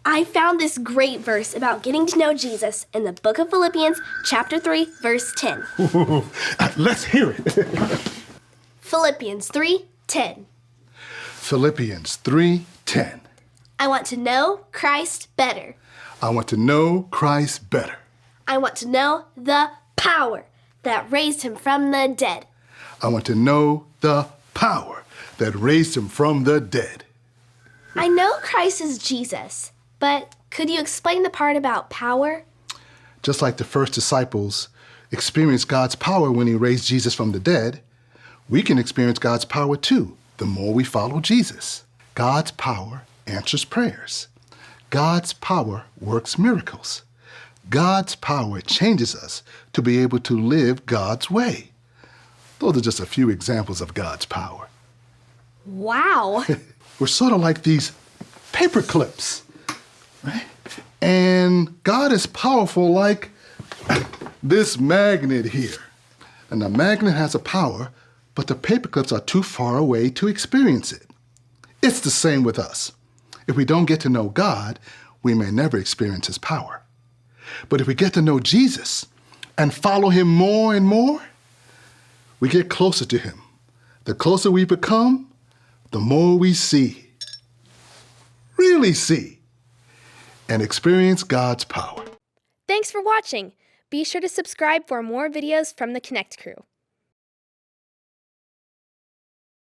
I found this great verse about getting to know Jesus in the book of Philippians, chapter 3, verse 10. Let's hear it. Philippians 3:10. Philippians 3:10. I want to know Christ better. I want to know Christ better. I want to know the power that raised him from the dead. I want to know the power that raised him from the dead. I know Christ is Jesus, but could you explain the part about power? Just like the first disciples experienced God's power when he raised Jesus from the dead, we can experience God's power too, the more we follow Jesus. God's power answers prayers. God's power works miracles. God's power changes us to be able to live God's way. Those are just a few examples of God's power. Wow. We're sort of like these paper clips, right? And God is powerful like this magnet here. And the magnet has a power, but the paper clips are too far away to experience it. It's the same with us. If we don't get to know God, we may never experience his power. But if we get to know Jesus and follow him more and more, we get closer to him. The closer we become, the more we see, really see, and experience God's power. Thanks for watching. Be sure to subscribe for more videos from the Konnect crew.